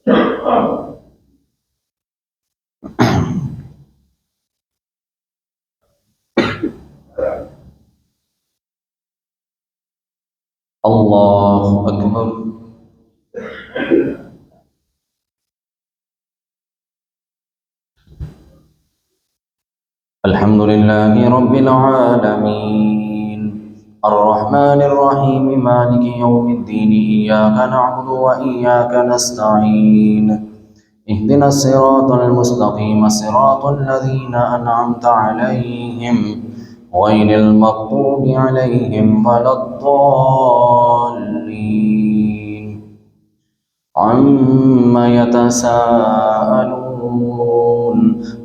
الله أكبر. الحمد لله رب العالمين الرحمن الرحيم مالك يوم الدين إياك نعبد وإياك نستعين اهدنا الصراط المستقيم صراط الذين أنعمت عليهم غير المغضوب عليهم ولا الضالين عما يتساءلون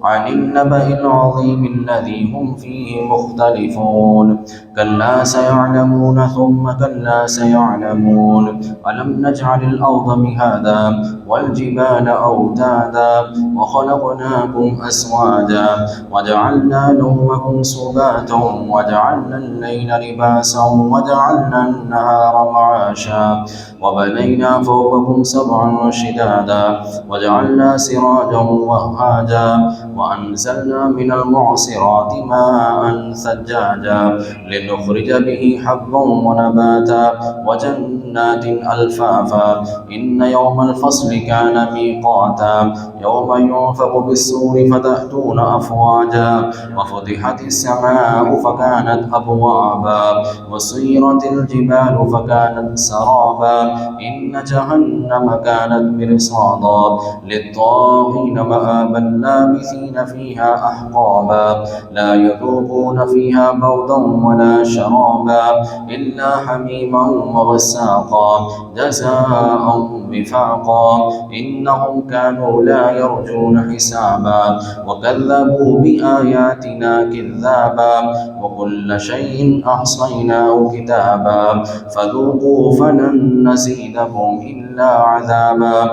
عن النبأ العظيم الذي هم فيه مختلفون كلا سيعلمون ثم كلا سيعلمون ألم نجعل الأرض مهادا والجبال أوتادا وخلقناكم أزواجا وجعلنا نومكم سباتا وجعلنا الليل لباسا وجعلنا النهار معاشا وبنينا فوقكم سبعا شدادا وجعلنا سراجا وهاجا وأنزلنا من المعصرات ماء ثجاجا لنخرج به حبا ونباتا وجنات ألفافا إن يوم الفصل كان ميقاتا يوم ينفق بالسور فتأتون أفواجا وفتحت السماء فكانت أبوابا وسيرت الجبال فكانت سرابا إن جهنم كانت مرصادا للطاغين مآبا لابثين فيها أحقابا لا يذوقون فيها بردا ولا شرابا إلا حميما وغساقا جزاء وفاقا إنهم كانوا لا يرجون حسابا وكذبوا بآياتنا كذابا وكل شيء أحصيناه كتابا فذوقوا فلن نزيدكم إلا عذابا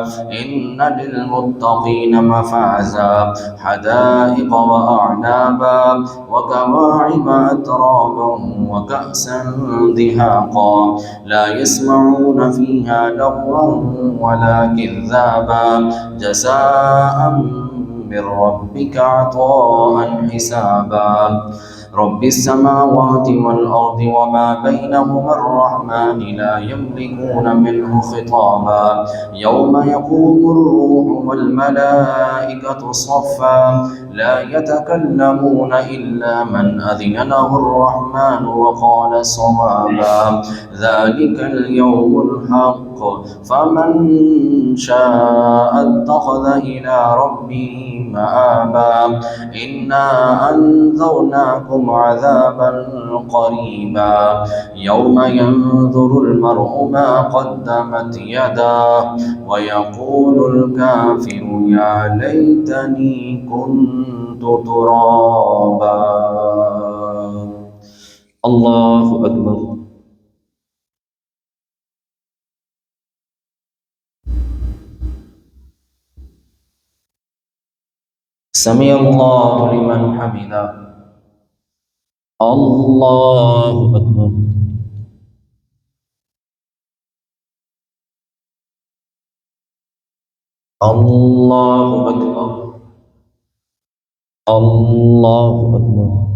إن للمتقين مفازا حدائق وأعنابا وكواعب أترابا وكأسا دهاقا لا يسمعون فيها لغوا ولا كذابا جزاء من ربك عطاء حسابا رب السماوات والأرض وما بينهما الرحمن لا يملكون منه خطابا يوم يقوم الروح والملائكة صفا لا يتكلمون إلا من أذن له الرحمن وقال صوابا ذلك اليوم الحق فمن شاء اتخذ إلى ربه مآبا إنا أنذرناكم عذابا قريبا يوم ينظر المرء ما قدمت يداه ويقول الكافر يا ليتني كنت ترابا. الله أكبر. سمع الله لمن حمده. الله أكبر. الله أكبر. الله أكبر.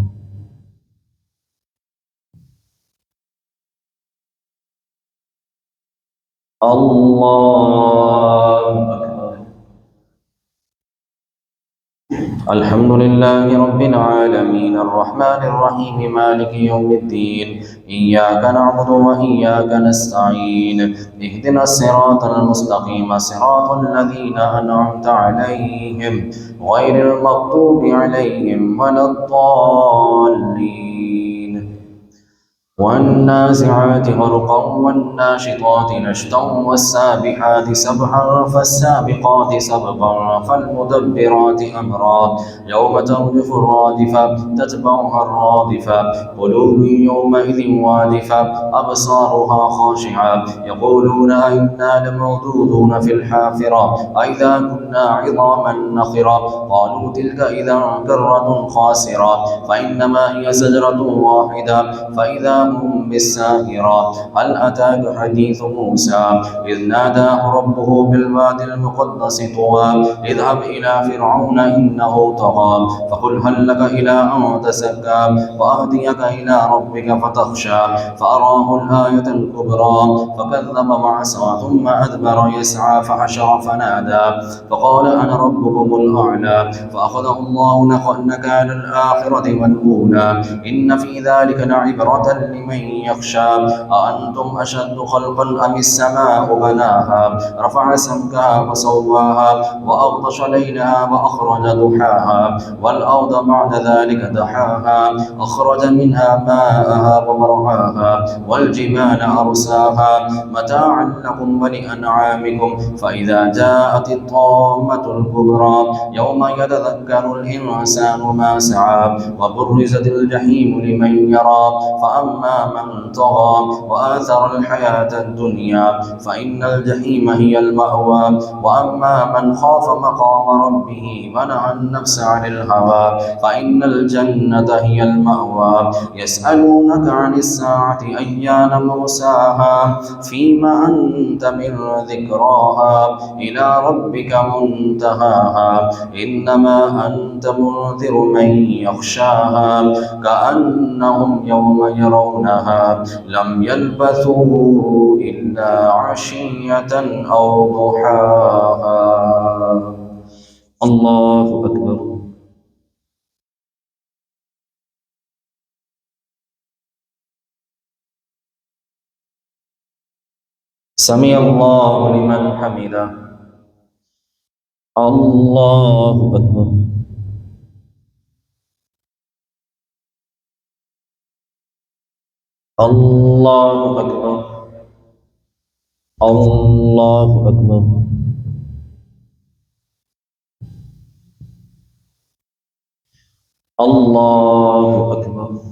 الله أكبر. الحمد لله رب العالمين الرحمن الرحيم مالك يوم الدين إياك نعبد وإياك نستعين اهدنا الصراط المستقيم صراط الذين أنعمت عليهم غير المغضوب عليهم ولا الضالين والنازعات غرقا والناشطات نشطا والسابحات سبحا فالسابقات سبقا فالمدبرات أمرا يوم ترجف الرادفة تتبعها الرادفة قلوب يومئذ واجفة أبصارها خاشعة يقولون أئنا لمردودون في الحافرة أئذا كنا عظاما نخرة قالوا تلك إذا كرة خاسرة فإنما هي زجرة واحدة فإذا هم بالساهرة. هل أتاك حديث موسى إذ ناداه ربه بالوادي المقدس طوى اذهب إلى فرعون إنه طغى فقل هل لك إلى أن تزكى وأهديك إلى ربك فتخشى فأراه الآية الكبرى فكذب وعصى ثم أدبر يسعى فحشر فنادى فقال أنا ربكم الأعلى فأخذه الله نكال الآخرة والأولى إن في ذلك لعبرة لمن يخشى أأنتم أشد خلقا أم السماء بناها رفع سمكها فسواها وأغطش ليلها وأخرج ضحاها والأرض بعد ذلك دحاها أخرج منها ماءها ومرعاها والجبال أرساها متاعا لكم ولأنعامكم فإذا جاءت الطامة الكبرى يوم يتذكر الإنسان ما سعى وبرزت الجحيم لمن يرى فأما من طغى وآثر الحياة الدنيا فإن الجحيم هي المأوى وأما من خاف مقام ربه ونهى النفس عن الهوى فإن الجنة هي المأوى يسألونك عن الساعة أيان مرساها فيما أنت من ذكراها إلى ربك منتهاها إنما أنت منذر من يخشاها كأنهم يوم يرونها لم يلبثوا إلا عشية أو ضحاها. الله أكبر. سمع الله لمن حمده. الله أكبر. الله أكبر. الله أكبر. الله أكبر.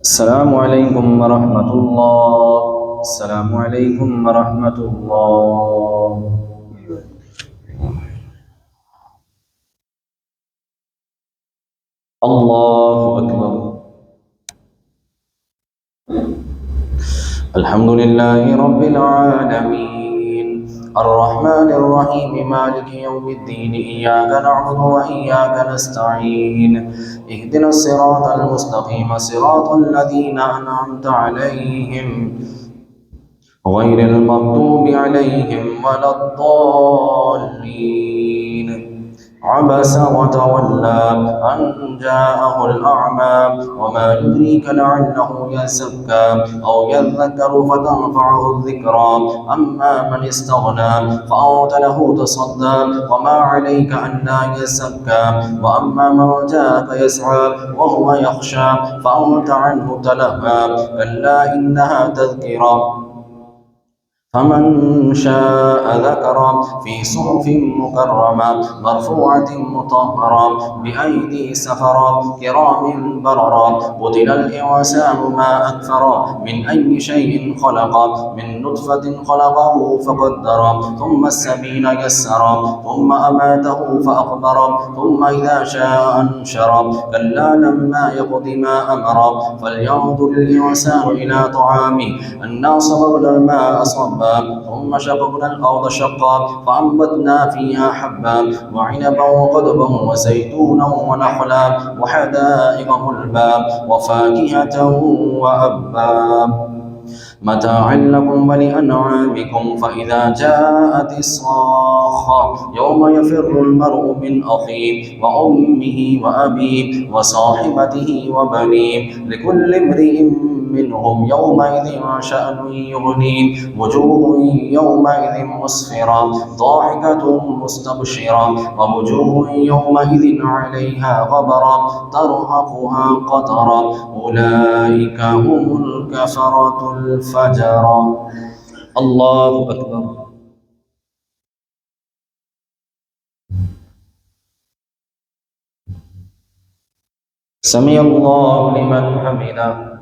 السلام عليكم ورحمة الله. السلام عليكم ورحمة الله. الله أكبر. الحمد لله رب العالمين الرحمن الرحيم مالك يوم الدين إياك نعبد وإياك نستعين اهدنا الصراط المستقيم صراط الذين أنعمت عليهم غير المغضوب عليهم ولا الضالين عبس وتولى أن جاءه الأعمى وما يدريك لعله يزكى أو يذكر فتنفعه الذكرى أما من استغنى فأنت له تصدى وما عليك ألا يزكى وأما من جاءك يسعى وهو يخشى فأنت عنه تلهى كلا إنها تذكرة فمن شاء ذكر في صحف مكرمة مرفوعة مطهرة بأيدي سفرة كرام بررة قتل الإنسان ما أكفر من أي شيء خلق من نطفة خلقه فقدر ثم السبيل يسر ثم أماته فأقبر ثم إذا شاء أنشر كلا لما يقض ما أمر فلينظر الإنسان إلى طعامه أنا صببنا الماء صبا ثم شققنا الأرض شقا فأنبتنا فيها حبا وعنبا وقضبا وزيتونا ونخلا وحدائق غلبا وفاكهة وأبا متاعا لكم ولأنعامكم. فإذا جاءت الصاخة يوم يفر المرء من أخيه وأمه وأبيه وصاحبته وبنيه لكل امرئ منهم يومئذ شأن يغنيه. وجوه يومئذ مسفرة ضاحكة مستبشرة ووجوه يومئذ عليها غبرة ترهقها قترة أولئك هم الكفرة الفجرة. الله أكبر. سمع الله لمن حمده.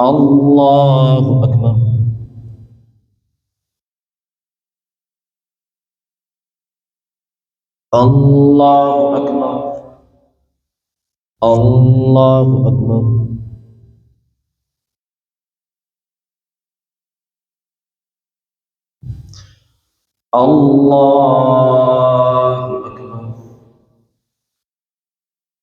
الله أكبر. الله أكبر. الله أكبر. الله أكبر.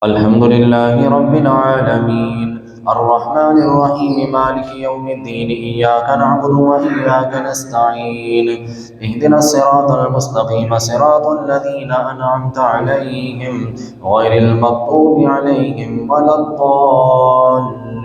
الحمد لله رب العالمين الرحمن الرحيم مالك يوم الدين. إياك نعبد وإياك نستعين. اهدنا الصراط المستقيم صراط الذين أنعمت عليهم غير المغضوب عليهم ولا الضالين.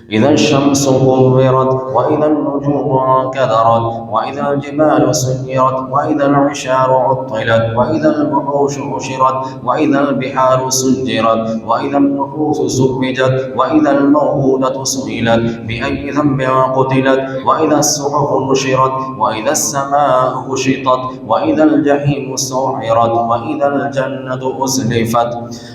إذا الشمس كورت وإذا النجوم انكدرت وإذا الجبال سيرت وإذا العشار عطلت وإذا الوحوش حشرت وإذا البحار سجرت وإذا النفوس زوجت وإذا الموءودة سئلت بأي ذنب قتلت وإذا الصحف نشرت وإذا السماء كشطت وإذا الجحيم سعرت وإذا الجنة أزلفت.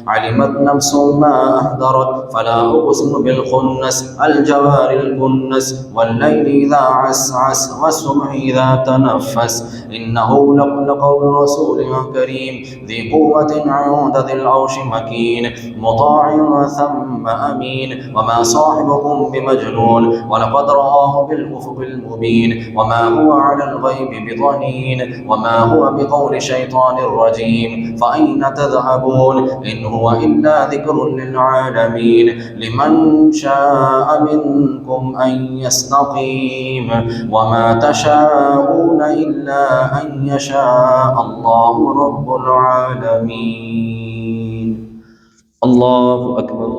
علمت نفس ما أحضرت. فلا أقسم بالخنس الجوار الكنس والليل إذا عسعس والصبح إذا تنفس. إنه لقول رسول كريم ذي قوة عند ذي العرش مكين مطاع ثم أمين. وما صاحبكم بمجنون ولقد رآه بالأفق المبين. وما هو على الغيب بضنين وما هو بقول شيطان رجيم. فأين تذهبون إن هو إلا ذكر للعالمين. لمن شاء منكم أن يستقيم. وما تشاءون إلا أن يشاء الله رب العالمين. الله أكبر.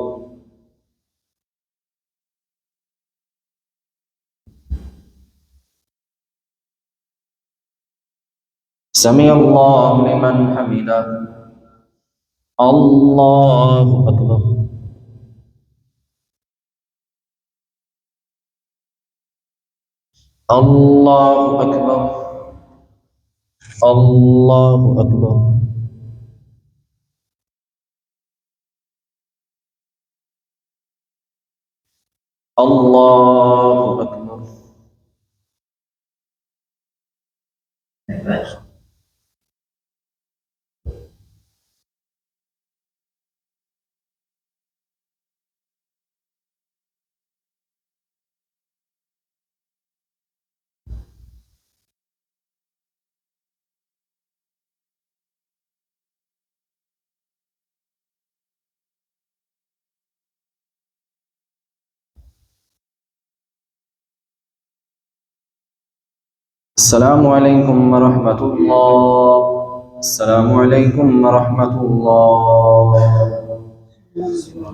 سمع الله لمن حمده. الله أكبر. الله أكبر. الله أكبر. الله أكبر. السلام عليكم ورحمة الله. السلام عليكم ورحمة الله.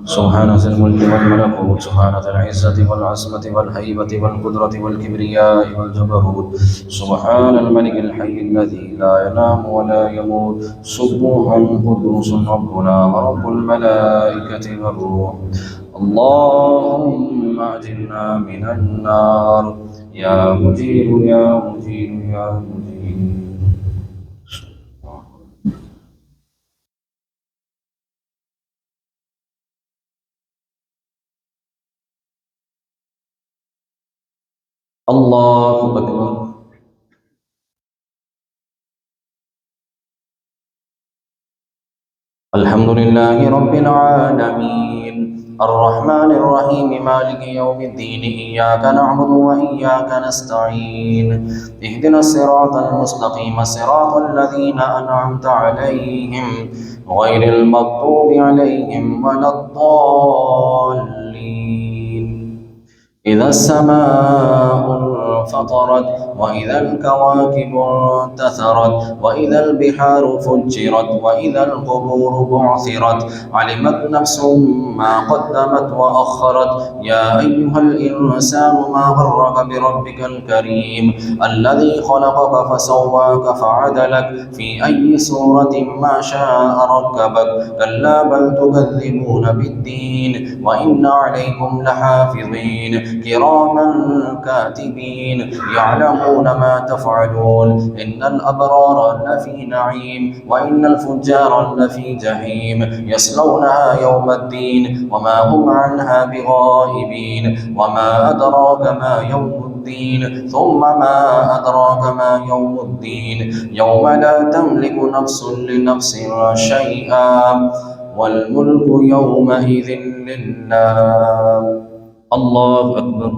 سبحان ذي الملك والملكوت سبحان ذي العزة والعظمة والهيبة والقدرة والكبرياء والجبروت سبحان الملك الحي الذي لا ينام ولا يموت سبوح قدوس ربنا ورب الملائكة والروح. اللهم أجرنا من النار يا مجير يا مجير يا مجير. الله أكبر. الحمد لله رب العالمين الرحمن الرحيم مالك يوم الدين. إياك نعبد وإياك نستعين. اهدنا الصراط المستقيم صراط الذين أنعمت عليهم غير المغضوب عليهم ولا الضالين. السماء انفطرت وإذا الكواكب انتثرت وإذا البحار فجرت وإذا القبور بعثرت علمت نفس ما قدمت وأخرت يا أيها الإنسان ما غرك بربك الكريم الذي خلقك فسواك فعدلك في أي صورة ما شاء ركبك كلا بل تكذبون بالدين وإن عليكم لحافظين كراما كاتبين يعلمون ما تفعلون إن الأبرار لفي نعيم وإن الفجار لفي جحيم يصلونها يوم الدين وما هم عنها بغائبين وما أدراك ما يوم الدين ثم ما أدراك ما يوم الدين يوم لا تملك نفس لنفس شيئا والملك يومئذ لله. الله أكبر.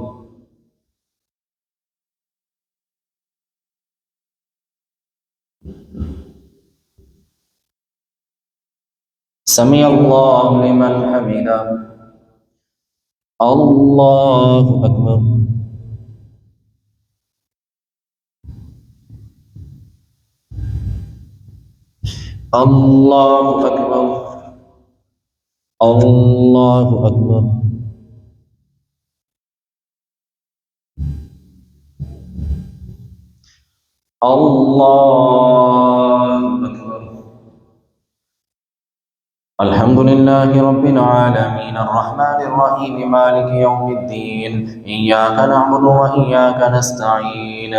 سمع الله لمن حمده. الله أكبر. الله أكبر. الله أكبر. الله أكبر. الحمد لله رب العالمين الرحمن الرحيم مالك يوم الدين إياك نعبد وإياك نستعين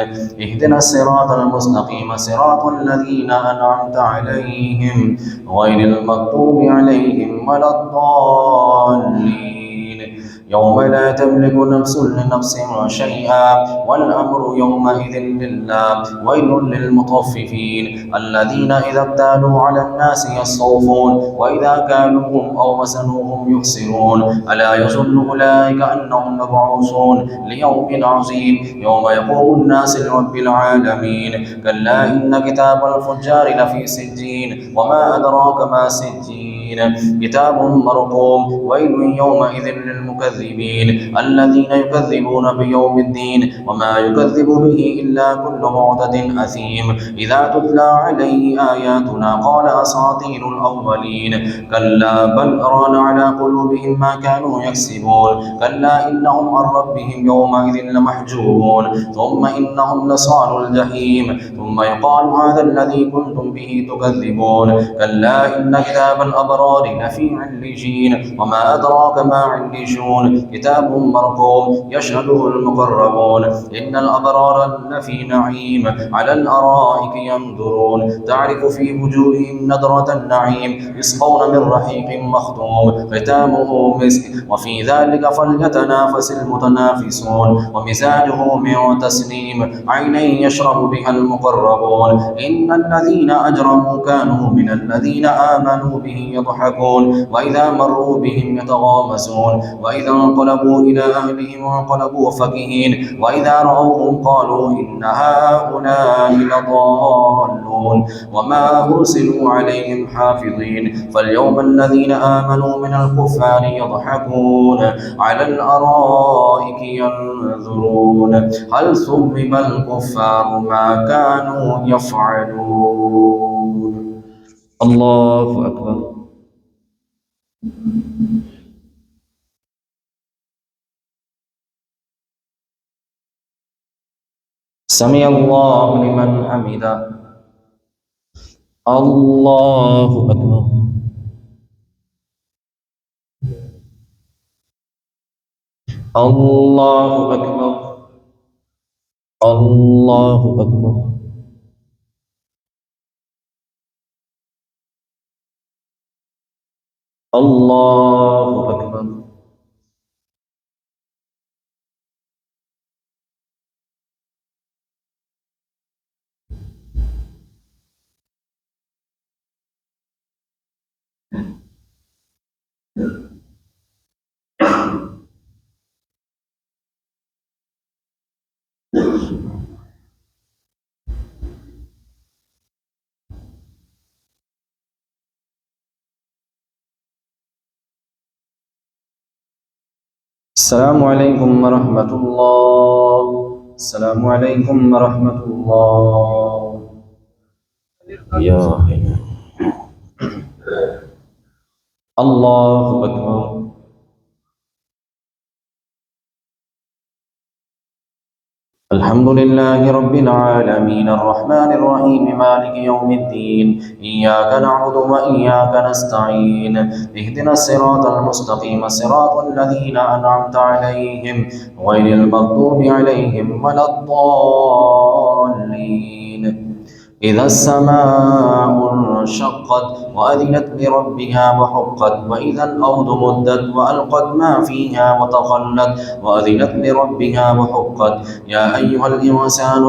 اهدنا الصراط المستقيم صراط الذين أنعمت عليهم غير المغضوب عليهم ولا الضالين يوم لا تملك نفس لنفس شيئا والأمر يومئذ لله ويل للمطففين الذين إذا اكتالوا على الناس يستوفون وإذا كالوهم أو وزنوهم يخسرون ألا يظن أولئك أنهم مبعوثون ليوم عظيم يوم يقوم الناس لرب العالمين كلا إن كتاب الفجار لفي سجين وما أدراك ما سجين كتاب مرقوم ويل يومئذ للمكذبين الذين يكذبون بيوم الدين وما يكذب به إلا كل معتد أثيم إذا تتلى عليه آياتنا قال أساطير الأولين كلا بل ران على قلوبهم ما كانوا يكسبون كلا إنهم عن ربهم يومئذ لمحجوبون ثم إنهم لصالوا الجحيم ثم يقال هذا الذي كنتم به تكذبون كلا إن كتاب الأبرار لفي علجين وما أدراك ما علجون كتاب مرقوم يشهده المقربون إن الأبرار لفي نعيم على الأرائك ينظرون تعرف في وجوههم نضرة النعيم يسقون من رحيق مختوم ختامه مسك وفي ذلك فليتنافس المتنافسون ومزاجه من تسنيم عينا يشرب بها المقربون إن الذين أجرموا كانوا من الذين آمنوا به يضحكون وإذا مروا بهم يتغامزون وإذا انقلبوا إلى أهلهم انقلبوا فكهين وإذا رأوهم قالوا إن هؤلاء لضالون وما أرسلوا عليهم حافظين فاليوم الذين آمنوا من الكفار يضحكون على الأرائك ينظرون هل ثوب الكفار ما كانوا يفعلون. الله أكبر. سمع الله لمن حمده. الله أكبر. الله أكبر. الله أكبر. الله أكبر. السلام عليكم ورحمة الله. السلام عليكم ورحمة الله. يا الله أكبر. الحمد لله رب العالمين الرحمن الرحيم مالك يوم الدين إياك نعبد وإياك نستعين اهدنا الصراط المستقيم صراط الذين أنعمت عليهم غير المغضوب عليهم ولا الضالين. إذا السماء انشقت وأذنت لربها وحقت وإذا الأرض مدت وألقت ما فيها وتخلت وأذنت لربها وحقت. يا أيها الإنسان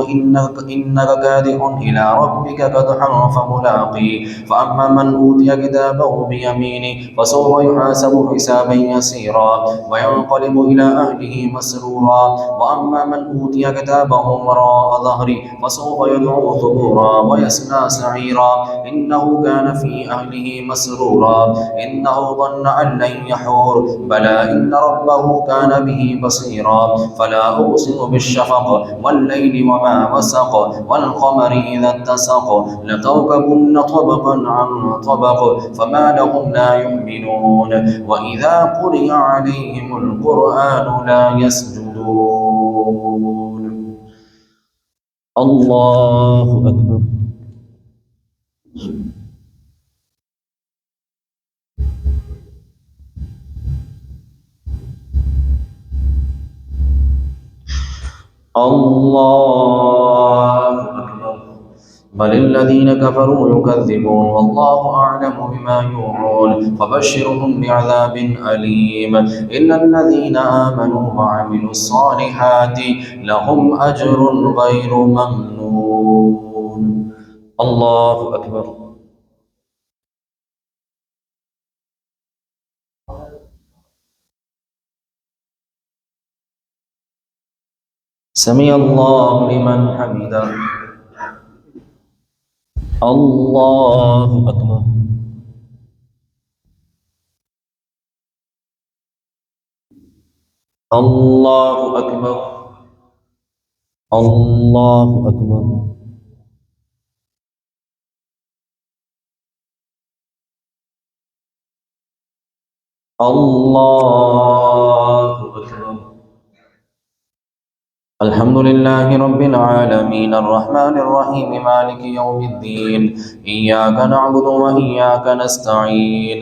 إنك كادح إلى ربك كدحا فملاقيه. فأما من أوتي كتابه بيمينه فسوف يحاسب حسابا يسيرا وينقلب إلى أهله مسرورا. وأما من أوتي كتابه وراء ظهره فسوف يدعو ثبورا ويصلى سعيرا إنه كان في أهله مسرورا إنه ظن أن لن يحور بلى إن ربه كان به بصيرا. فلا أقسم بالشفق والليل وما وسق والقمر إذا اتسق لتركبن طبقا عن طبق فما لهم لا يؤمنون وإذا قرئ عليهم القرآن لا يسجدون. الله أكبر. الله أكبر. بل الذين كفروا يكذبون والله أعلم بما يوعون فبشرهم بعذاب أليم. إلا الذين آمنوا وعملوا الصالحات لهم أجر غير ممنون. الله أكبر. سمع الله لمن حمده. الله أكبر. الله أكبر. الله أكبر. الله أكبر. الحمد لله رب العالمين الرحمن الرحيم مالك يوم الدين إياك نعبد وإياك نستعين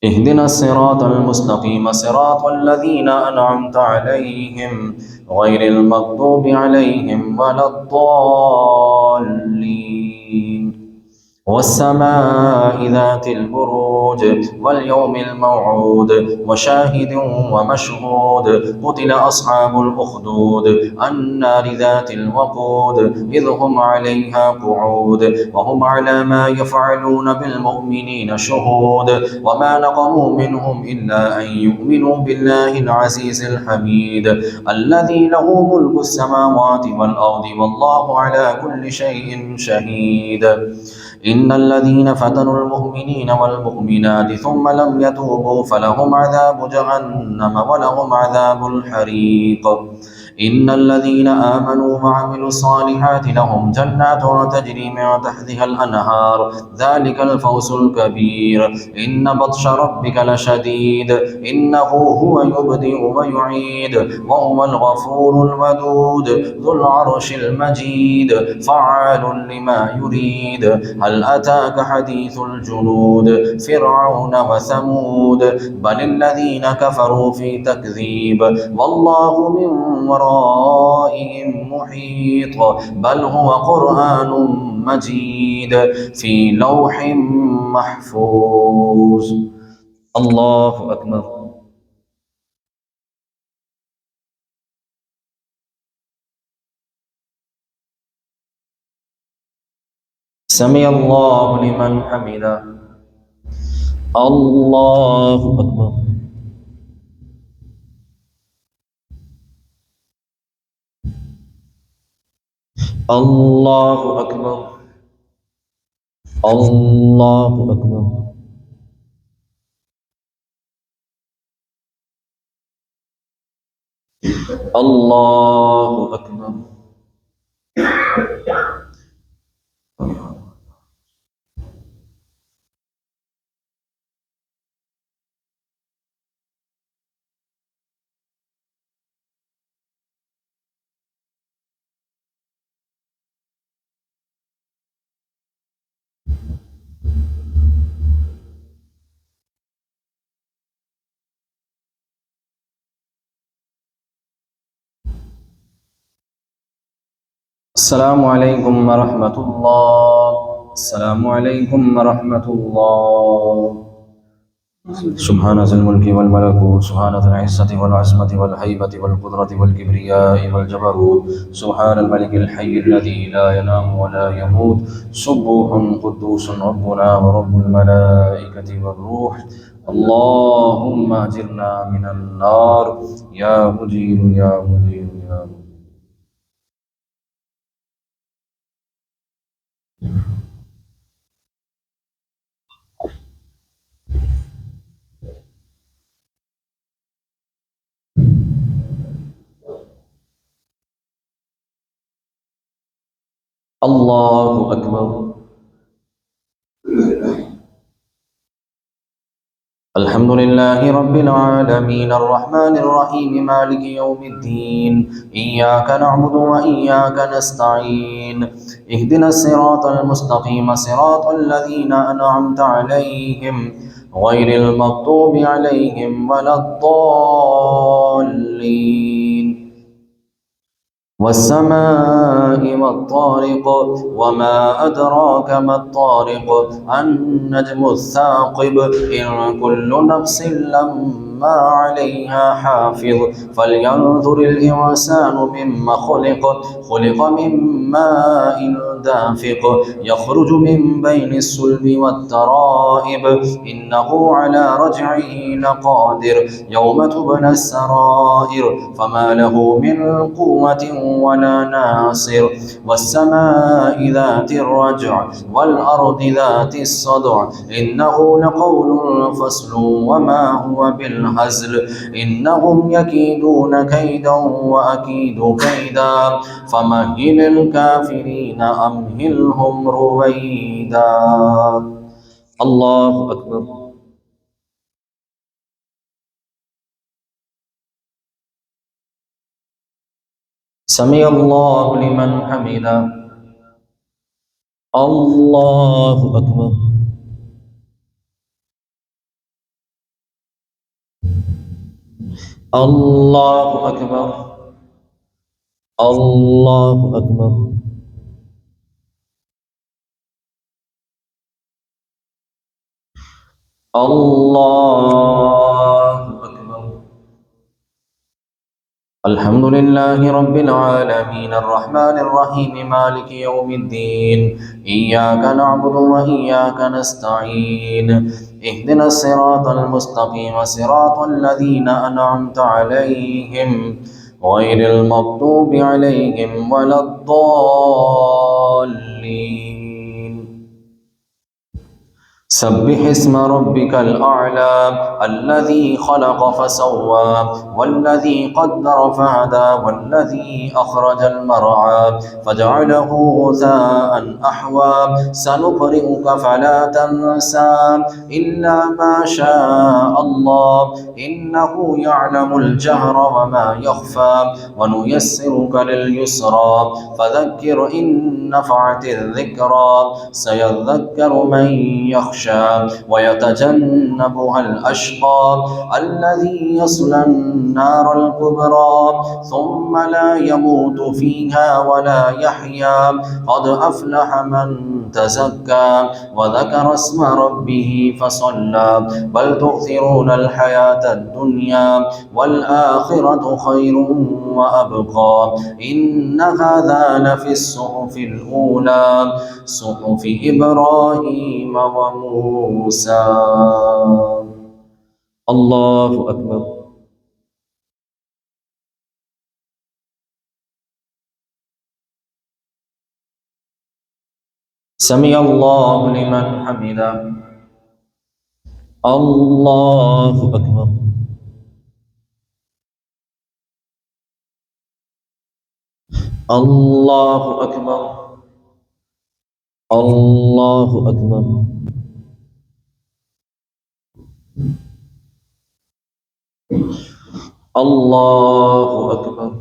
اهدنا الصراط المستقيم صراط الذين أنعمت عليهم غير المغضوب عليهم ولا الضالين. والسماء ذات البروج واليوم الموعود وشاهد ومشهود قتل أصحاب الأخدود النار ذات الوقود إذ هم عليها قعود وهم على ما يفعلون بالمؤمنين شهود وما نقموا منهم إلا أن يؤمنوا بالله العزيز الحميد الذي له ملك السماوات والأرض والله على كل شيء شهيد. إن الذين فتنوا المؤمنين والمؤمنات ثم لم يتوبوا فلهم عذاب جهنم ولهم عذاب الحريق. إن الذين آمنوا وعملوا الصالحات لهم جنات تجري من تحتها الأنهار ذلك الفوز الكبير. إن بطش ربك لشديد إنه هو يبدئ ويعيد وهو الغفور الودود ذو العرش المجيد فعال لما يريد. هل أتاك حديث الجنود فرعون وثمود بل الذين كفروا في تكذيب والله من ورائهم محيط بل هو قرآن مجيد في لوح محفوظ. الله أكبر. سمع الله لمن حمده. الله أكبر. الله أكبر. الله أكبر. अल्लाहु अकबर। अस्सलामु अलैकुम वरहमतुल्लाह। अस्सलामु अलैकुम वरहमतुल्लाह। सुब्हान ज़िल मुल्कि वल मलकूत, सुब्हान ज़िल इज़्ज़ति वल अज़मति वल हैबति वल क़ुदरति वल किब्रियाइ वल जबरूत, सुब्हानल मलिकिल हय्यिल लज़ी ला यनामु व ला यमूत, सुब्बूहुन क़ुद्दूसुन रब्बुना व रब्बुल मलाइकति वर्रूह। अल्लाहुम्मा अजिरना मिनन नार या मुजीर या मुजीर या मुजीर। अल्लाहु अकबर। अल्हम्दुलिल्लाहि रब्बिल आलमीन अर्रहमानिर रहीम मालिकि यौमिद्दीन इय्याका नअबुदु व इय्याका नस्तईन इहदिनस सिरातल मुस्तकीम सिरातल लज़ीना अनअमता अलैहिम गैरिल मग़दूबि अलैहिम वलद्दॉल्लीन। वस्समाइ वत्तारिक़ वमा अदराक मत्तारिक़ अन्नज्मुस्साक़िब इन कुल्लु नफ्सिन लम्मा अलैहा हाफ़िज़ फ़ल्यंज़ुरिल इंसानु मिम्मा ख़ुलिक़ ख़ुलिक़ मिन माइन दाफ़िक़ यख़रुजु मिन बैनिस सुल्बि वत्तराइब इन्नहु अला रज्इही लक़ादिर यौम तुबलस सराइर फमा लहु मिन क़ुव्वतिन वला नासिर वस्समाइ ज़ातिर रज्अ वल्अर्दि ज़ातिस सद्अ इन्नहु लक़ौलुन फ़स्लुन वमा हुवा बिलहज़्ल इन्नहुम यकीदून कैदन व अकीदु कैदा फमह्हिलिल काफ़िरीन अम्हिलहुम रुवैदा। अल्लाहु अकबर। समी अल्लाहु लिमन हमिदा। अल्लाहु अकबर। अल्लाहु अकबर। अल्लाहु अकबर। अल्लाहु अकबर। अल्हम्दुलिल्लाहि रब्बिल आलमीन अर्रहमानिर रहीम मालिकि यौमिद्दीन इय्याका नअबुदु व इय्याका नस्तईन इहदिनस सिरातल मुस्तकीम सिरातल लज़ीना अनअमता अलैहिम गैरिल मग़दूबि अलैहिम वलद्दॉल्लीन। सब्बिह इस्म रब्बिकल अअला अल्लज़ी खलक़ फसव्वा वल्लज़ी क़द्दर फहदा वल्लज़ी अख़रजल मरअा फजअलहु गुसाअन अहवा सनुक़रिउक फला तंसा इल्ला मा शाअल्लाह इन्नहु यअलमुल जहर वमा यख़फ़ा वनुयस्सिरुक लिल-युस्रा फذكر إن नफ़अति الذिक्रा सयذक्करु मन यख़शा वयतजन्नबुहा अल-अश्क़ा अल्लज़ी यस्ला अन्नार अल-कुब्रा थुम्मा ला यमूतु फ़ीहा वला यहया क़द अफ़लह मन तज़क्का वज़करा अस्म रब्बिह फ़सल्ला बल तु'थिरूनल हयातद दुनिया वल आखिरतु खैरुन व अबक़ा इन्न हाज़ा लफ़िस सुहुफ़िल ऊला सुहुफ़ि इब्राहीम व मूसा। अल्लाहु अकबर। समी अल्लाहु लिमन हमिदा। अल्लाहु अकबर। الله أكبر. الله أكبر. الله أكبر.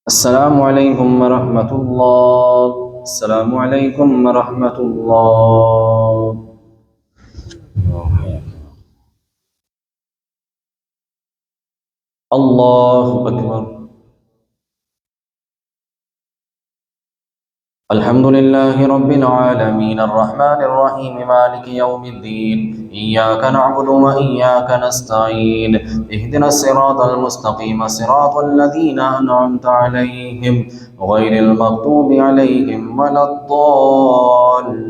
السلام عليكم ورحمة الله. السلام عليكم ورحمة الله. الله أكبر. الحمد لله رب العالمين الرحمن الرحيم مالك يوم الدين إياك نعبد وإياك نستعين اهدنا الصراط المستقيم صراط الذين أنعمت عليهم غير المغضوب عليهم ولا الضالين.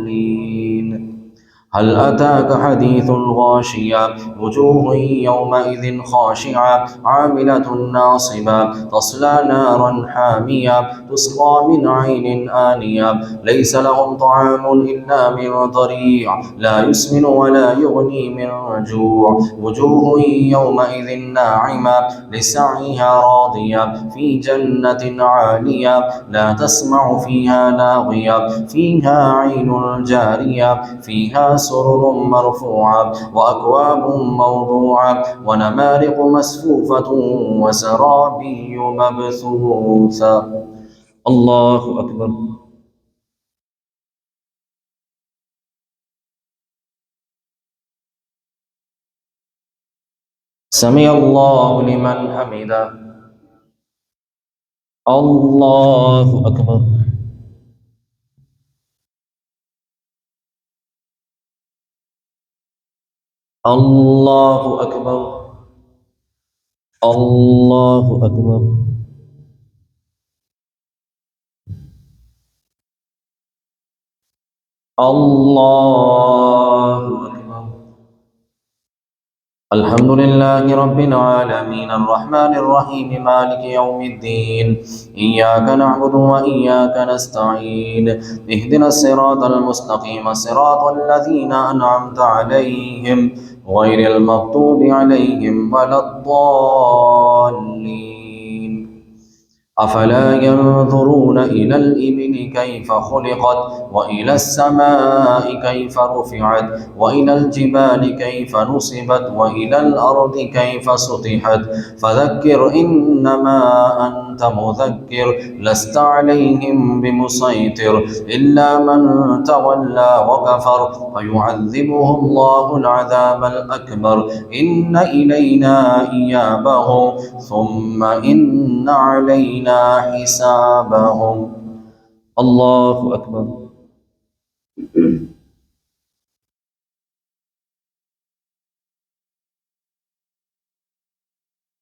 هل أتاك حديث الغاشية وجوه يومئذ خاشعة عاملة ناصبة تصلى نارا حامية تسقى من عين آنية ليس لهم طعام إلا من ضريع لا يسمن ولا يغني من جوع وجوه يومئذ ناعمة لسعيها راضية في جنة عالية لا تسمع فيها لاغية فيها عين جارية فيها سرر مرفوعة وأكواب موضوعة ونمارق مسفوفة وسرابي مبثوثة. الله أكبر. سمع الله لمن حمده. الله أكبر. الله أكبر. الله أكبر. الله أكبر. الحمد لله رب العالمين الرحمن الرحيم مالك يوم الدين إياك نعبد وإياك نستعين اهدنا الصراط المستقيم صراط الذين أنعمت عليهم غير المغضوب عليهم ولا الضالين. أفلا ينظرون إلى الإبل كيف خلقت وإلى السماء كيف رفعت وإلى الجبال كيف نصبت وإلى الأرض كيف سطحت فذكر إنما أنت مذكر لست عليهم بمسيطر إلا من تولى وكفر فيعذبه الله العذاب الأكبر إن إلينا إيابهم ثم إن علينا حسابهم. الله أكبر.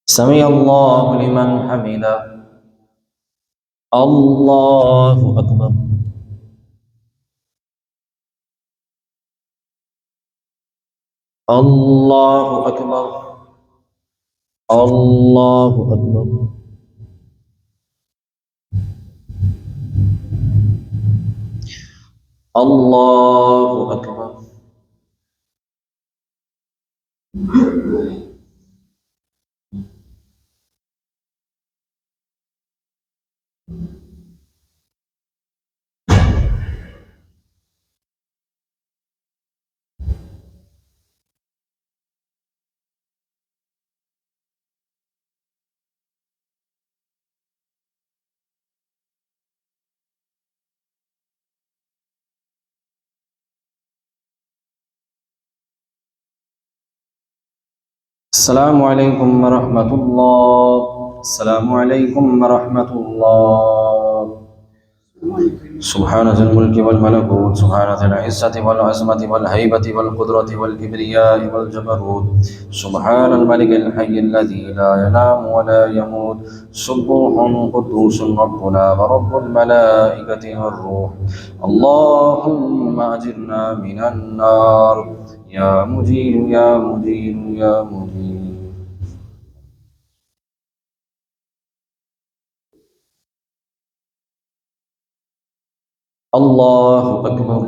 سمع الله لمن حمده. الله أكبر. الله أكبر. الله أكبر. الله أكبر. السلام عليكم ورحمة الله. السلام عليكم ورحمة الله. سبحان ذي الملك والملكوت سبحان ذي العزة والعظمة والهيبة والقدرة والكبرياء والجبروت سبحان الملك الحي الذي لا ينام ولا يموت سبوح قدوس ربنا ورب الملائكة والروح اللهم أجرنا من النار يا مجير يا مجير يا مجير. الله أكبر.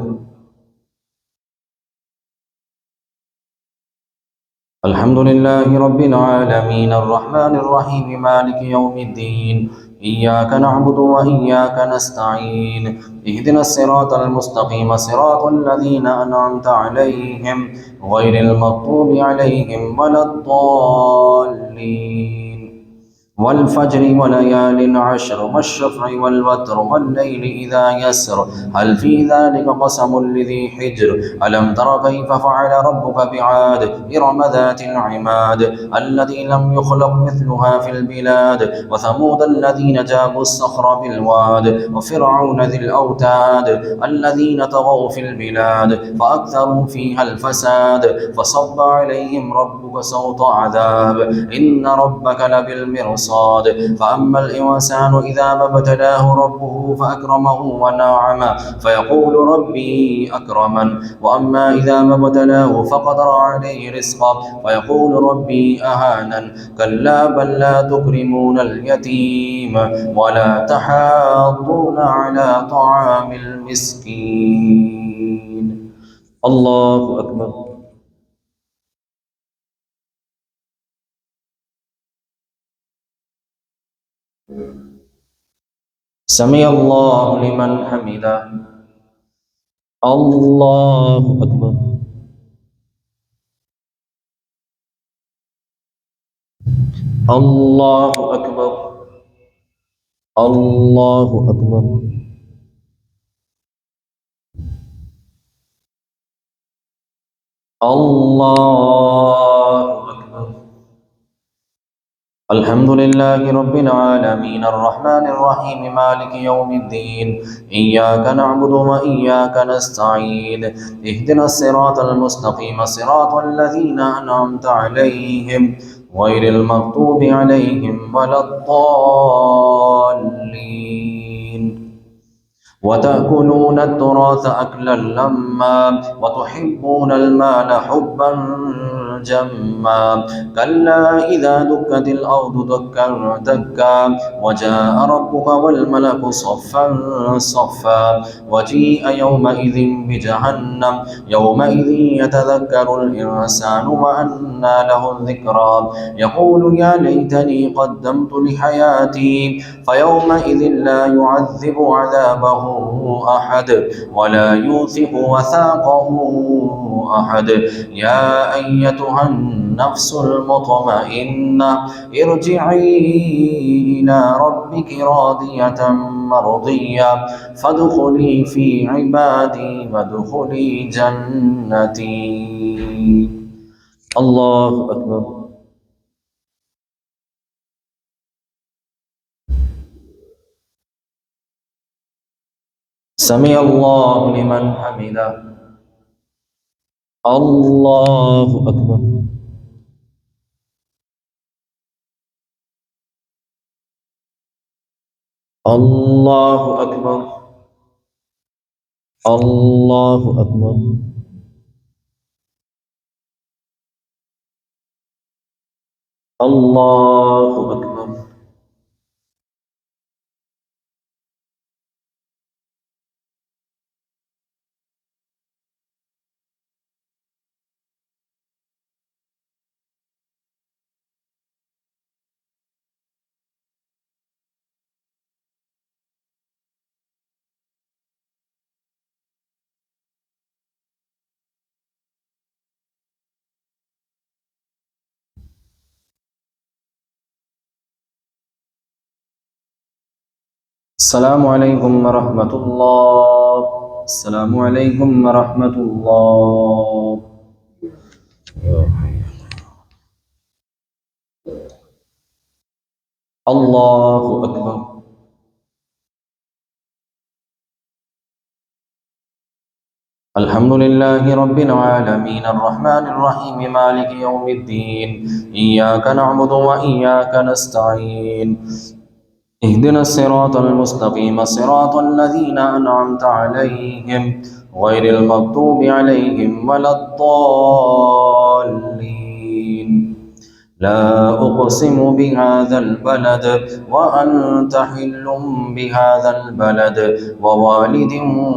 الحمد لله رب العالمين الرحمن الرحيم مالك يوم الدين إياك نعبد وإياك نستعين اهدنا الصراط المستقيم صراط الذين أنعمت عليهم غير المغضوب عليهم ولا الضالين والفجر وليال عشر والشفع والوتر والليل إذا يسر هل في ذلك قسم لذي حجر ألم تر كيف فعل ربك بعاد إرم ذات العماد التي لم يخلق مثلها في البلاد وثمود الذين جابوا الصخر بالواد وفرعون ذي الأوتاد الذين طغوا في البلاد فأكثروا فيها الفساد فصب عليهم ربك سوط عذاب إن ربك لبالمرصاد فأما الإنسان إذا ما ابتلاه ربه فأكرمه ونعمه فيقول ربي أكرمن وأما إذا ما ابتلاه فقدر عليه رزقه فيقول ربي أهانن كلا بل لا تكرمون اليتيم ولا تحاضون على طعام المسكين. الله أكبر. سمع الله لمن حمده. الله أكبر. الله أكبر. الله أكبر. الله أكبر. الحمد لله رب العالمين الرحمن الرحيم مالك يوم الدين إياك نعبد وإياك نستعين اهدنا الصراط المستقيم صراط الذين أنعمت عليهم غير المغضوب عليهم ولا الضالين وتأكلون التراث أكلا لما وتحبون المال حبا جما كلا إذا دكت الأرض دكا دكا وجاء ربك والملك صفا صفا وجيء يومئذ بجهنم يومئذ يتذكر الإنسان وأنى له الذكرى يقول يا ليتني قدمت لحياتي فيومئذ لا يعذب عذابه أحد ولا يوثق وثاقه أحد يا أيتها النفس المطمئنة ارجعي إلى ربك راضية مرضية فادخلي في عبادي وادخلي جنتي. الله أكبر. سمع الله لمن حمده. الله أكبر. الله أكبر. الله أكبر. الله أكبر. السلام عليكم ورحمة الله. السلام عليكم ورحمة الله. الله أكبر. الحمد لله رب العالمين الرحمن الرحيم مالك يوم الدين إياك نعبد وإياك نستعين اهدنا الصراط المستقيم صراط الذين أنعمت عليهم غير المغضوب عليهم ولا الضالين لا أقسم بهذا البلد وأنت حل بهذا البلد ووالد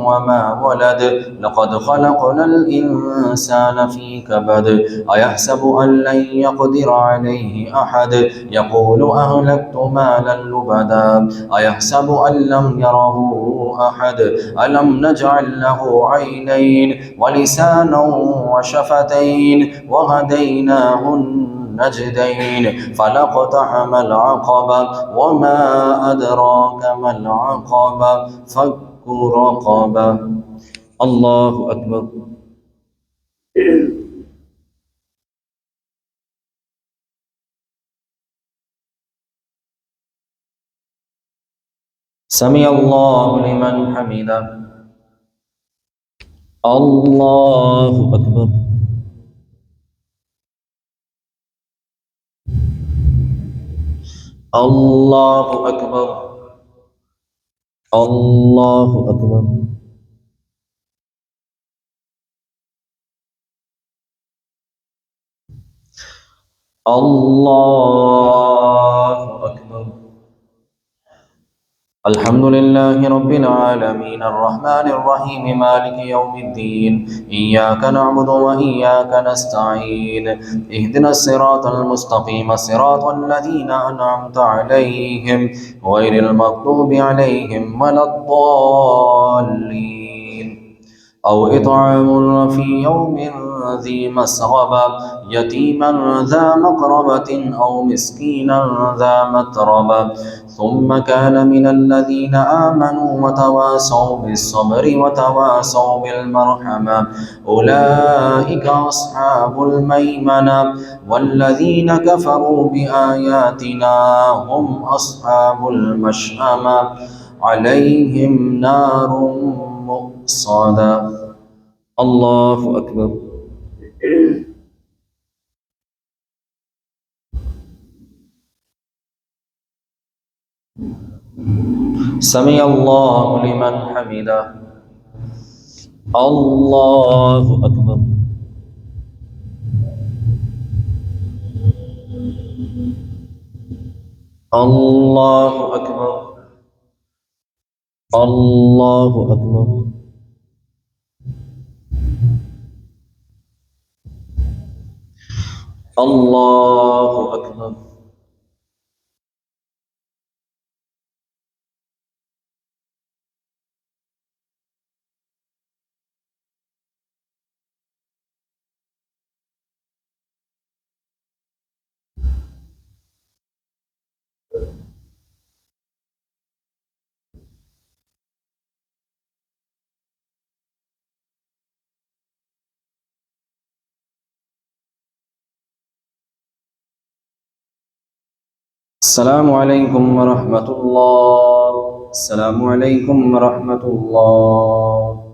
وما ولد لقد خلقنا الإنسان في كبد أيحسب أن لن يقدر عليه أحد يقول أهلكت مالا لبدا أيحسب أن لم يره أحد ألم نجعل له عينين ولسانا وشفتين وهديناه النجدين فلاقتحم العقبة وما أدراك ما العقبة فك رقبة. الله أكبر. سمع الله لمن حمده. الله أكبر. الله أكبر. الله أكبر. الله أكبر. الحمد لله رب العالمين الرحمن الرحيم مالك يوم الدين إياك نعبد وإياك نستعين اهدنا الصراط المستقيم صراط الذين أنعمت عليهم غير المغضوب عليهم ولا الضالين أو إطعام في يوم ذي مسغبة يتيما ذا مقربة أو مسكينا ذا متربة ثم كان من الذين آمنوا وتواصوا بالصبر وتواصوا بالمرحمة أولئك أصحاب الميمنة والذين كفروا بآياتنا هم أصحاب المشأمة عليهم نار مؤصدة. الله أكبر. سمع الله لمن حمده. الله أكبر. الله أكبر. الله أكبر. الله أكبر. السلام عليكم ورحمة الله. السلام عليكم ورحمة الله.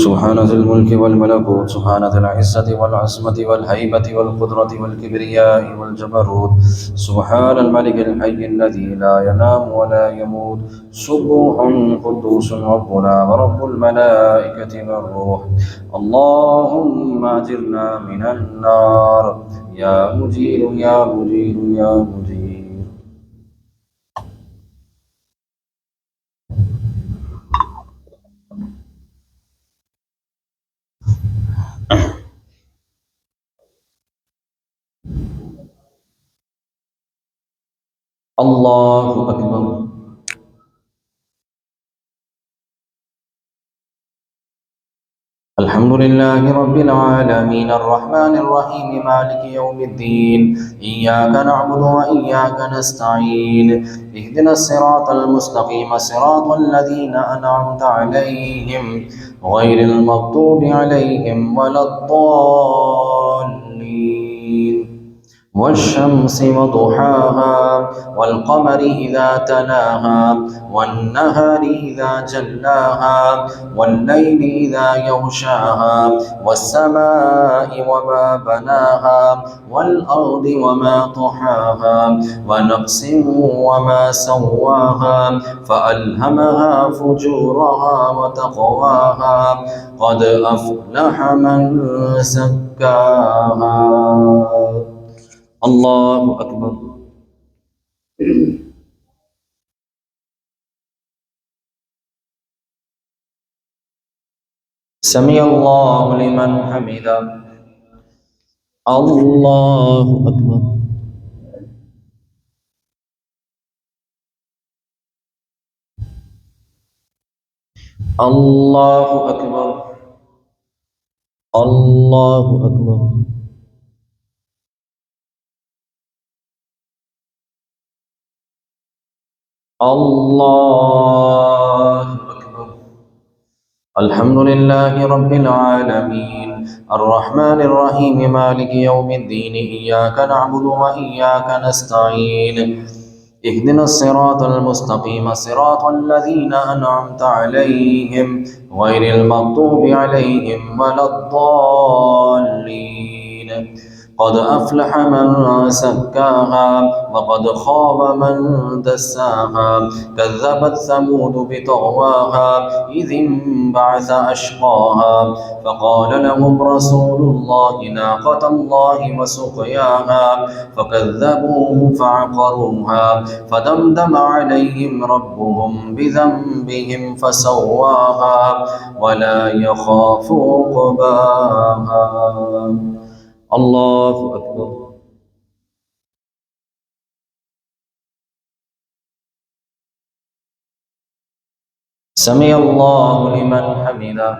سبحان ذي الملك والملكوت سبحان ذي العزة والعظمة والهيبة والقدرة والكبرياء والجبروت سبحان الملك الحي الذي لا ينام ولا يموت سبوح قدوس ربنا ورب الملائكة والروح. اللهم أجرنا من النار يا مجير يا مجير يا مجير. الله أكبر. الحمد لله رب العالمين الرحمن الرحيم مالك يوم الدين إياك نعبد وإياك نستعين اهدنا الصراط المستقيم صراط الذين أنعمت عليهم غير المغضوب عليهم ولا الضالين والشمس وضحاها والقمر إذا تلاها والنهار إذا جلاها والليل إذا يغشاها والسماء وما بناها والأرض وما طحاها ونفس وما سواها فألهمها فجورها وتقواها قد أفلح من زكاها. الله أكبر. سمع الله لمن حمده. الله أكبر. الله أكبر. الله أكبر. الله أكبر. الحمد لله رب العالمين الرحمن الرحيم مالك يوم الدين إياك نعبد وإياك نستعين اهدنا الصراط المستقيم صراط الذين أنعمت عليهم غير المغضوب عليهم ولا الضالين. قد أفلح من زكاها وقد خاب من دساها كذبت ثمود بطغواها إذ انبعث أشقاها فقال لهم رسول الله ناقة الله وسقياها فكذبوه فعقروها فدمدم عليهم ربهم بذنبهم فسواها ولا يخاف عقباها. الله أكبر. سمع الله لمن حمده.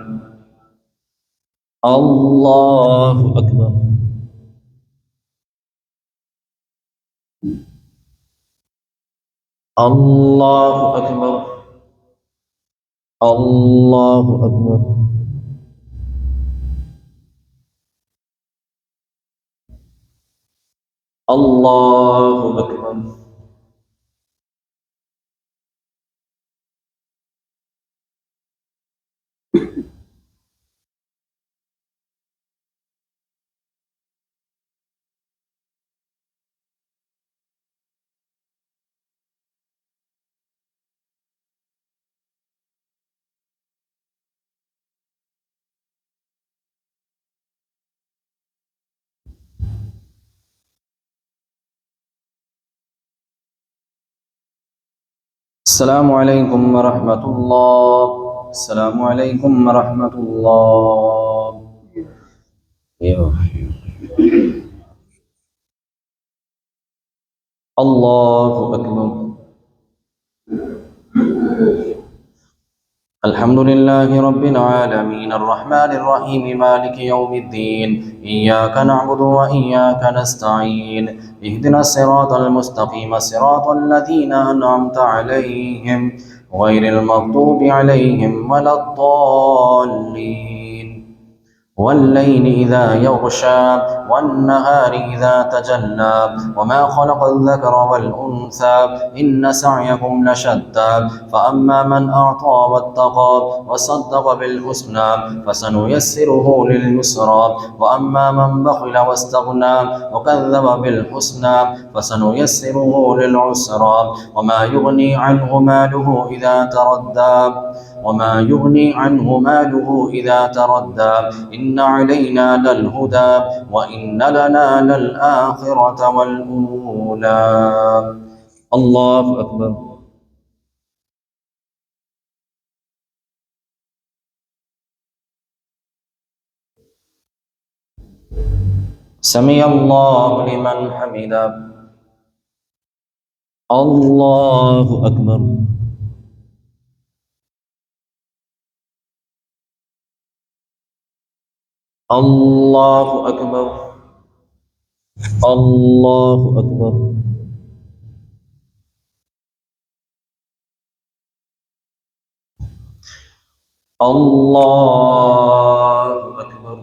الله أكبر. الله أكبر. الله أكبر. الله أكبر. السلام عليكم ورحمة الله. السلام عليكم ورحمة الله. الله أكبر. الحمد لله رب العالمين الرحمن الرحيم مالك يوم الدين إياك نعبد وإياك نستعين اهدنا الصراط المستقيم صراط الذين أنعمت عليهم غير المغضوب عليهم ولا الضالين. والليل إذا يغشى والنهار إذا تجلى وما خلق الذكر والأنثى إن سعيكم لشتى فأما من أعطى واتقى وصدق بالحسنى فسنيسره لليسرى وأما من بخل واستغنى وكذب بالحسنى فسنيسره للعسرى وما يغني عنه ماله إذا تردى إن علينا للهدى وإن لنا للآخرة والأولى. الله أكبر. سمع الله لمن حمده. الله أكبر. الله أكبر. الله أكبر. الله أكبر.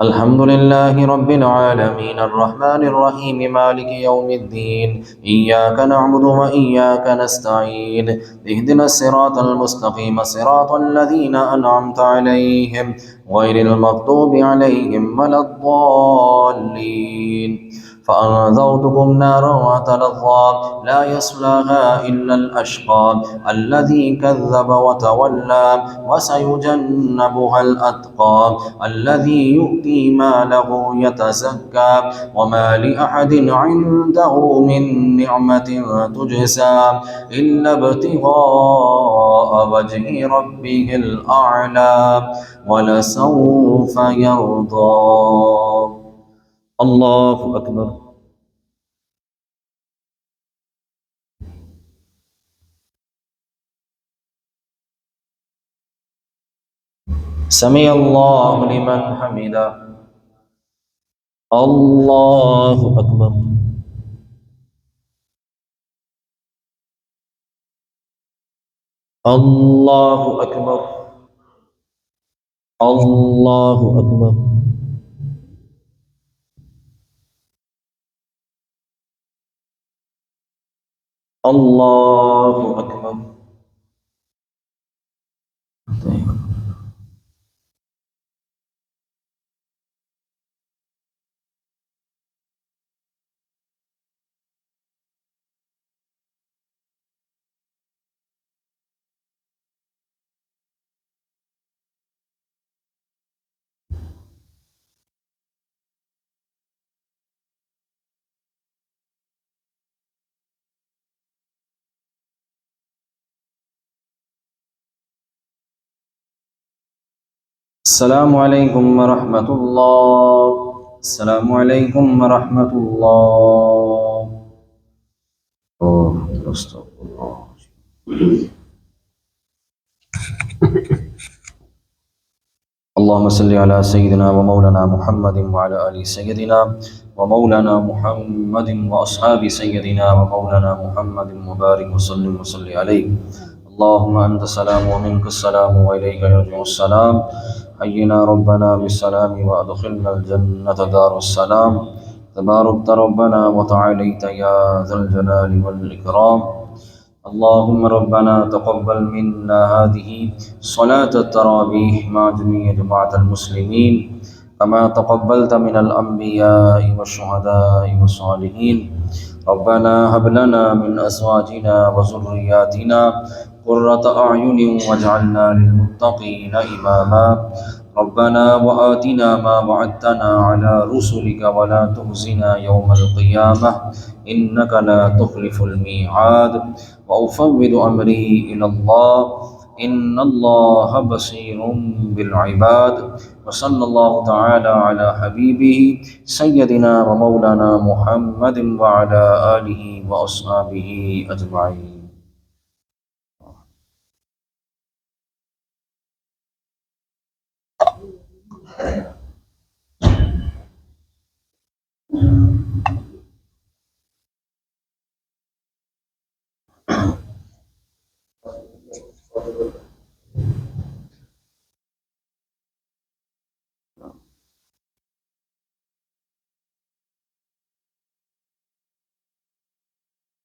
الحمد لله رب العالمين الرحمن الرحيم مالك يوم الدين إياك نعبد وإياك نستعين اهدنا الصراط المستقيم صراط الذين أنعمت عليهم غير المغضوب عليهم ولا الضالين فأنذرتكم نارا تلظى لا يصلاها إلا الأشقى الذي كذب وتولى وسيجنبها الأتقى الذي يؤتي ماله يتزكى وما لأحد عنده من نعمة تجزى إلا ابتغاء وجه ربه الأعلى ولسوف يرضى. الله أكبر. سمع الله لمن حمده. الله أكبر. الله أكبر. الله أكبر. الله أكبر. السلام عليكم ورحمة الله. السلام عليكم ورحمة الله. أستغفر الله. اللهم صل على سيدنا ومولانا محمد وعلى آل سيدنا ومولانا محمد وأصحاب سيدنا ومولانا محمد مبارك وسلم وصل عليه. اللهم أنت السلام ومنك السلام وإليك يرجع السلام. حينا ربنا بالسلام وأدخلنا الجنة دار السلام. تباركت ربنا وتعاليت يا ذا الجلال والإكرام. اللهم ربنا تقبل منا هذه صلاة التراويح مع جميع جماعة المسلمين كما تقبلت من الأنبياء والشهداء والصالحين. ربنا هب لنا من أزواجنا وذرياتنا قرة أعين واجعلنا للمتقين إماما. ربنا وآتنا ما وعدتنا على رسلك ولا تخزنا يوم القيامة إنك لا تخلف الميعاد. وأفوض أمري إلى الله إن الله بصير بالعباد. وصلى الله تعالى على حبيبه سيدنا ومولانا محمد وعلى آله وأصحابه أجمعين.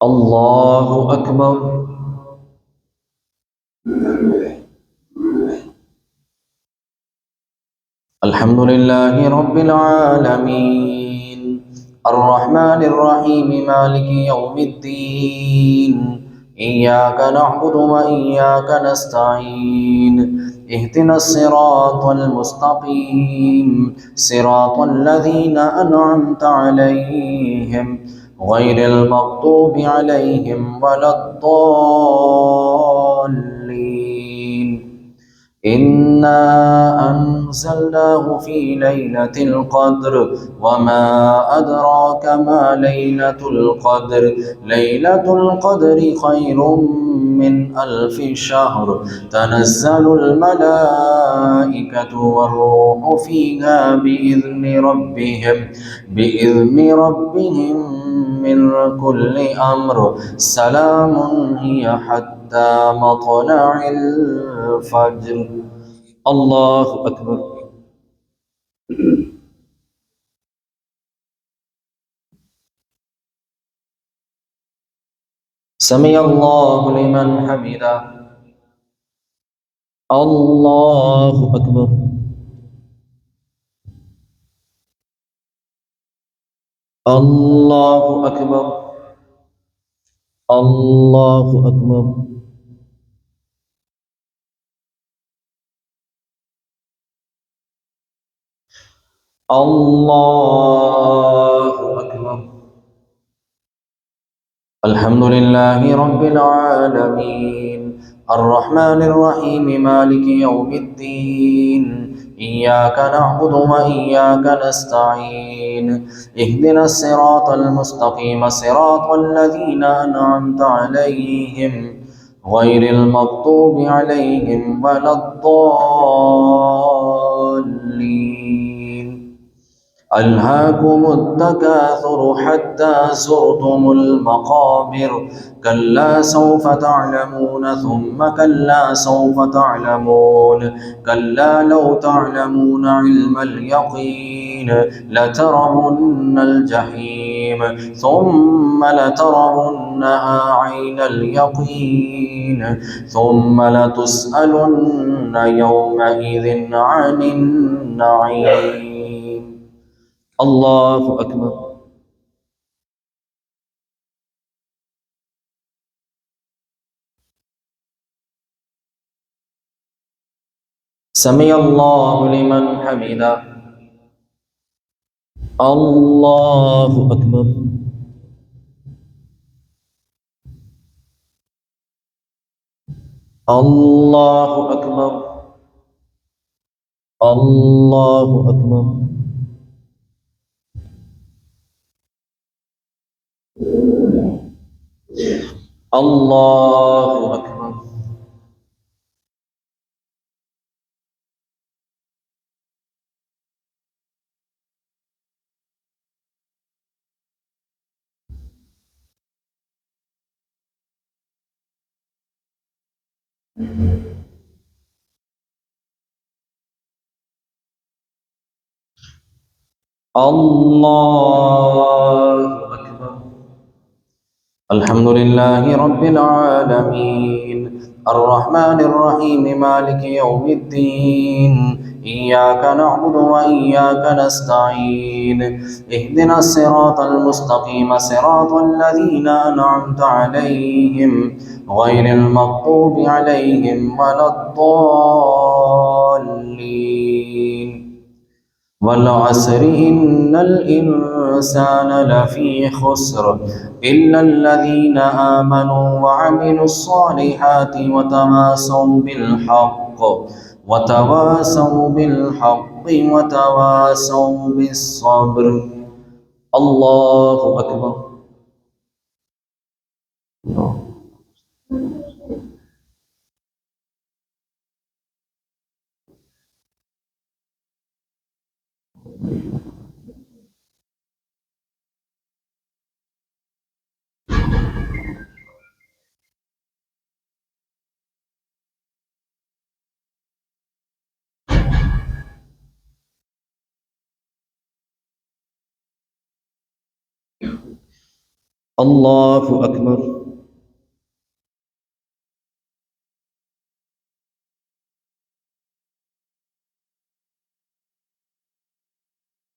الله أكبر. الحمد لله رب العالمين الرحمن الرحيم مالك يوم الدين إياك نعبد وإياك نستعين اهدنا الصراط المستقيم صراط الذين أنعمت عليهم غير المغضوب عليهم ولا الضالين. إنا أنزلناه في ليلة القدر وما أدراك ما ليلة القدر. ليلة القدر خير من ألف شهر. تنزل الملائكة والروح فيها بإذن ربهم من كل أمر. سلام هي حتى مطلع الفجر. الله أكبر. سمع الله لمن حمده. الله أكبر. الله أكبر. الله أكبر. الله أكبر. الحمد لله رب العالمين الرحمن الرحيم مالك يوم الدين إياك نعبد وإياك نستعين اهدنا الصراط المستقيم صراط الذين أنعمت عليهم غير المغضوب عليهم ولا الضالين. ألهاكم التكاثر حتى زرتم المقابر كلا سوف تعلمون ثم كلا سوف تعلمون كلا لو تعلمون علم اليقين لترون الجحيم ثم لترونها عين اليقين ثم لتسألن يومئذ عن النعيم. الله أكبر. سمع الله لمن حمده. الله أكبر. الله أكبر. الله أكبر. الله أكبر. الله أكبر. الحمد لله رب العالمين الرحمن الرحيم مالك يوم الدين إياك نعبد وإياك نستعين اهدنا الصراط المستقيم صراط الذين أنعمت عليهم غير المغضوب عليهم ولا الضالين. والعصر إن الإنسان لفي خسر إلا الذين آمنوا وعملوا الصالحات وتواصوا بالحق وتواصوا بالصبر. الله أكبر. الله أكبر.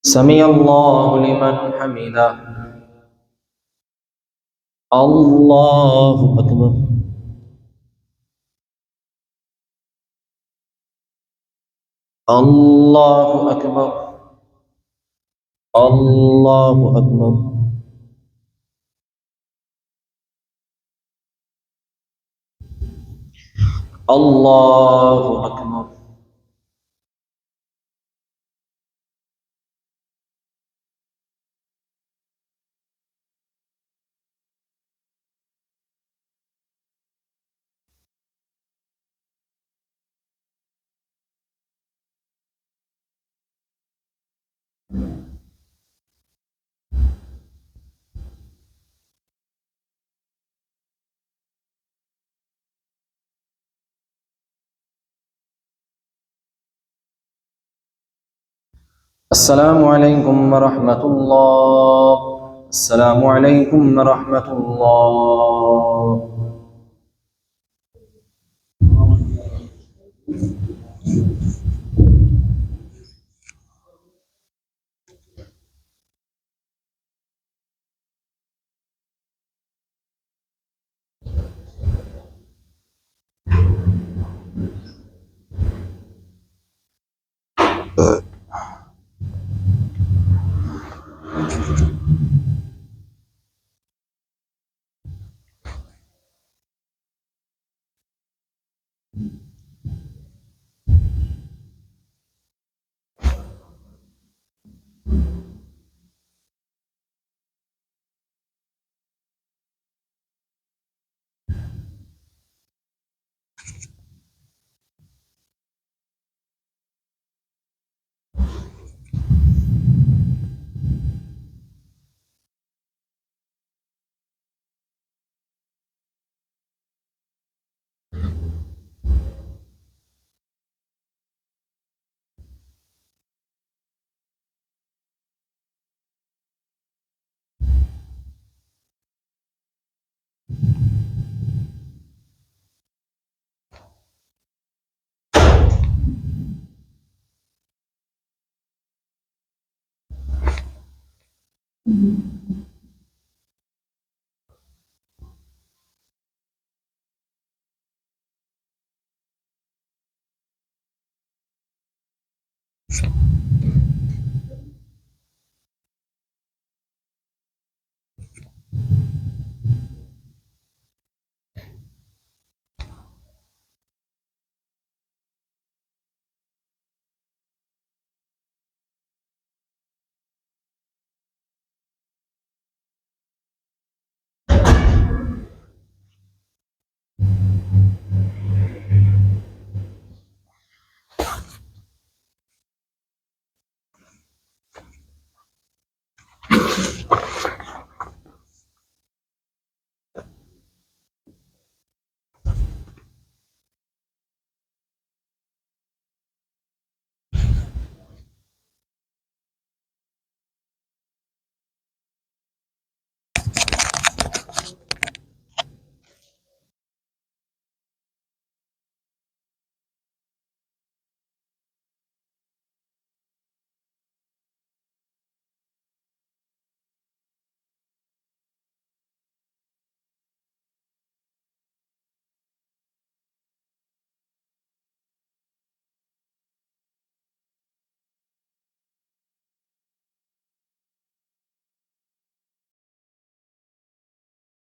سمع الله لمن حمده. الله أكبر. الله أكبر. الله أكبر. الله أكبر. السلام عليكم ورحمة الله. السلام عليكم ورحمة الله.